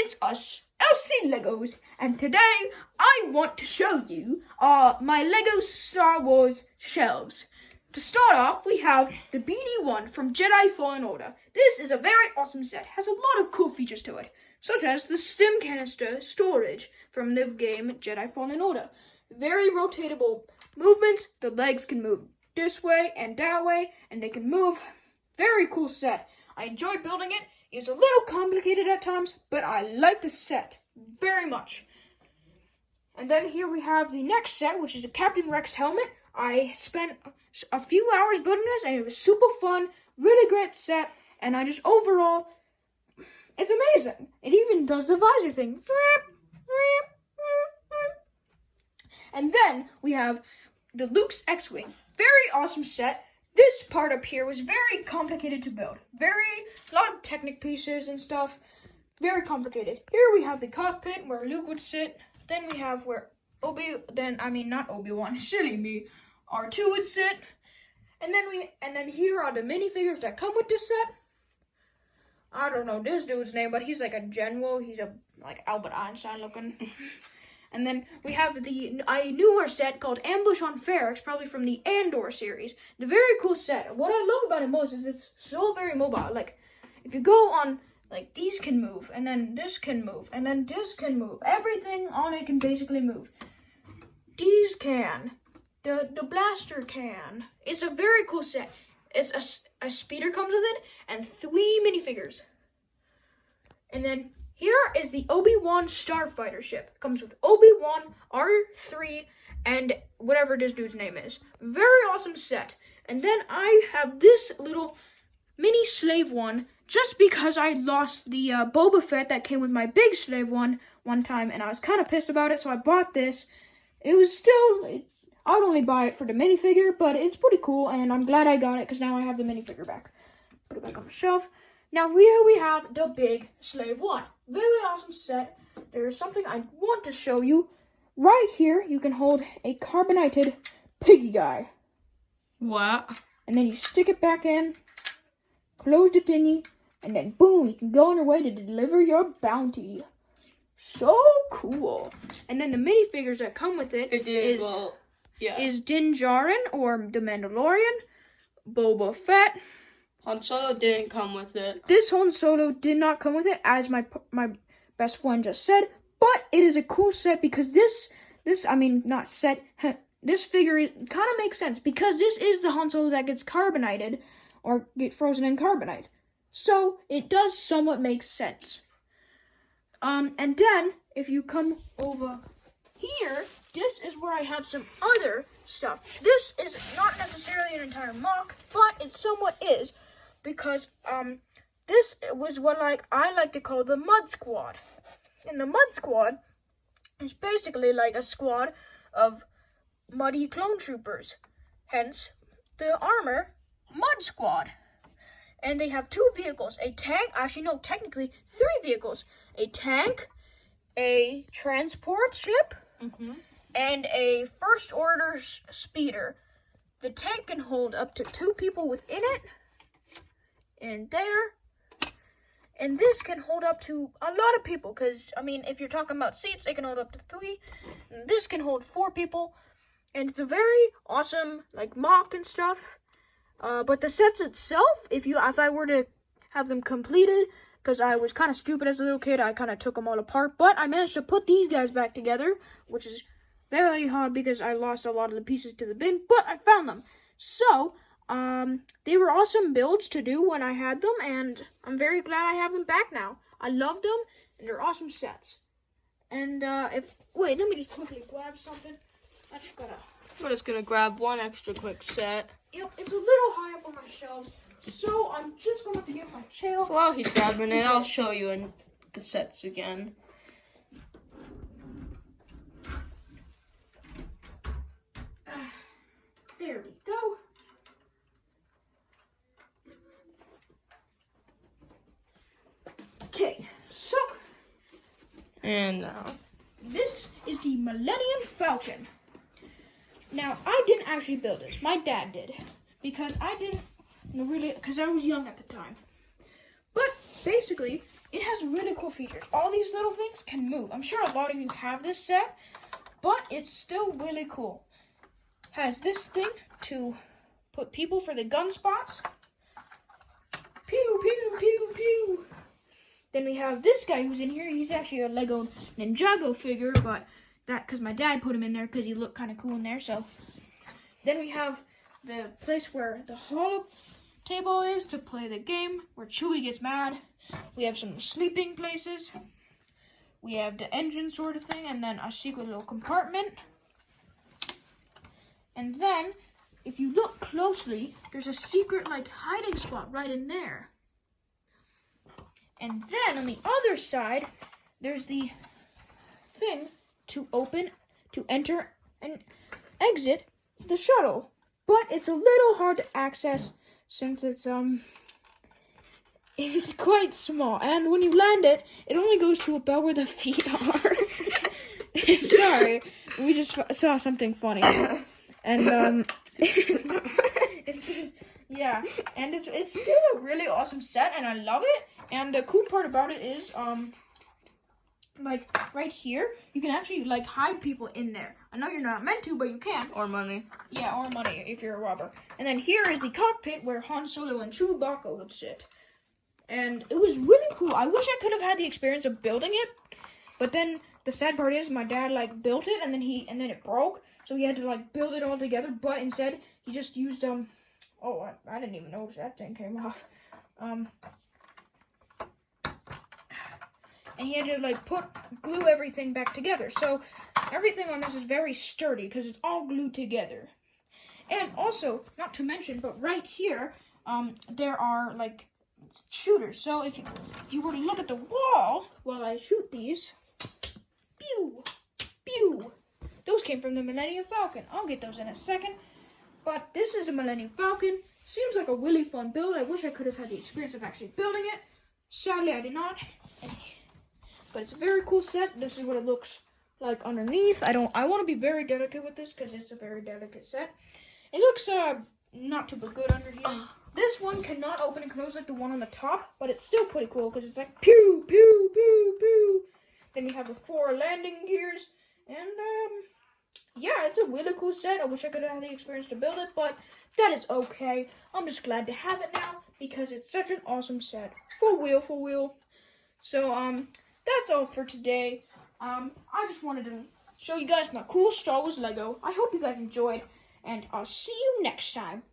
it's us, LC Legos, and today I want to show you my Lego Star Wars shelves. To start off, we have the BD-1 from Jedi Fallen Order. This is a very awesome set, has a lot of cool features to it, such as the stim canister storage from the game Jedi Fallen Order. Very rotatable movements, the legs can move this way and that way, and they can move. Very cool set. I enjoyed building it. It's a little complicated at times, but I like the set very much. And then here we have the next set, which is the Captain Rex helmet. I spent a few hours building this, and it was super fun, really great set, and I just overall, it's amazing. It even does the visor thing. And then we have the Luke's X-Wing. Very awesome set. This part up here was very complicated to build. A lot of Technic pieces and stuff. Very complicated. Here we have the cockpit where Luke would sit. Then we have where not Obi-Wan, silly me, R2 would sit. And then here are the minifigures that come with this set. I don't know this dude's name, but he's like a general. He's like Albert Einstein looking. And then we have a newer set called Ambush on Ferrix, probably from the Andor series. The very cool set. What I love about it most is it's so very mobile. Like, if you go on, like, these can move, and then this can move, and then this can move. Everything on it can basically move. These can. The blaster can. It's a very cool set. It's a speeder comes with it, and 3 minifigures. And then here is the Obi-Wan Starfighter ship. Comes with Obi-Wan, R3, and whatever this dude's name is. Very awesome set. And then I have this little mini slave one, just because I lost the Boba Fett that came with my big slave one time, and I was kind of pissed about it, so I bought this. It was still, I'd only buy it for the minifigure, but it's pretty cool, and I'm glad I got it, because now I have the minifigure back. Put it back on the shelf. Now here we have the big slave one. Very awesome set. There is something I want to show you. Right here, you can hold a carbonated piggy guy. What? And then you stick it back in, close the thingy, and then boom, you can go on your way to deliver your bounty. So cool. And then the minifigures that come with it is Din Djarin, or the Mandalorian, Boba Fett. Han Solo didn't come with it. This Han Solo did not come with it, as my best friend just said. But it is a cool set because this figure kind of makes sense because this is the Han Solo that gets carbonated or get frozen in carbonite. So it does somewhat make sense. And then if you come over here, this is where I have some other stuff. This is not necessarily an entire mock, but it somewhat is. Because this was what I like to call the Mud Squad. And the Mud Squad is basically like a squad of muddy clone troopers. Hence, the armor, Mud Squad. And they have 2 vehicles. A tank, actually no, technically 3 vehicles. A tank, a transport ship, and a First Order speeder. The tank can hold up to 2 people within it. And there, and this can hold up to a lot of people, because, if you're talking about seats, they can hold up to 3, and this can hold 4 people, and it's a very awesome, mock and stuff, but the sets itself, if I were to have them completed, because I was kind of stupid as a little kid, I kind of took them all apart, but I managed to put these guys back together, which is very hard, because I lost a lot of the pieces to the bin, but I found them. So they were awesome builds to do when I had them, and I'm very glad I have them back now. I love them, and they're awesome sets. And wait, let me just quickly grab something. We're just gonna grab one extra quick set. Yep, it's a little high up on my shelves, so I'm just going to have to get my chair. So while he's grabbing it, I'll show you the sets again. There we go. Okay, so, and now, this is the Millennium Falcon. Now, I didn't actually build this. My dad did, because I was young at the time. But basically, it has a really cool cool features. All these little things can move. I'm sure a lot of you have this set, but it's still really cool. Has this thing to put people for the gun spots. Pew, pew, pew, pew. Then we have this guy who's in here. He's actually a Lego Ninjago figure, but that because my dad put him in there because he looked kind of cool in there. So then we have the place where the holo table is to play the game, where Chewie gets mad. We have some sleeping places. We have the engine sort of thing, and then a secret little compartment. And then, if you look closely, there's a secret like hiding spot right in there. And then on the other side, there's the thing to open, to enter and exit the shuttle. But it's a little hard to access since it's quite small. And when you land it, it only goes to about where the feet are. Sorry, we just saw something funny. And it's still a really awesome set, and I love it. And the cool part about it is, like right here, you can actually like hide people in there. I know you're not meant to, but you can. Or money. Yeah, or money if you're a robber. And then here is the cockpit where Han Solo and Chewbacca would sit. And it was really cool. I wish I could have had the experience of building it, but then the sad part is my dad like built it and then it broke, so he had to like build it all together. But instead he just used I didn't even notice that thing came off. And he had to like glue everything back together. So everything on this is very sturdy because it's all glued together. And also, not to mention, but right here, there are like shooters. So if you were to look at the wall while I shoot these, pew, pew, those came from the Millennium Falcon. I'll get those in a second. But this is the Millennium Falcon. Seems like a really fun build. I wish I could have had the experience of actually building it. Sadly, I did not. But it's a very cool set. This is what it looks like underneath. I want to be very delicate with this because it's a very delicate set. It looks not too good under here. This one cannot open and close like the one on the top, but it's still pretty cool because it's like pew, pew, pew, pew. Then we have the 4 landing gears, and yeah, it's a really cool set. I wish I could have had the experience to build it, but that is okay. I'm just glad to have it now because it's such an awesome set. Full wheel. So that's all for today. I just wanted to show you guys my cool Star Wars Lego. I hope you guys enjoyed, and I'll see you next time.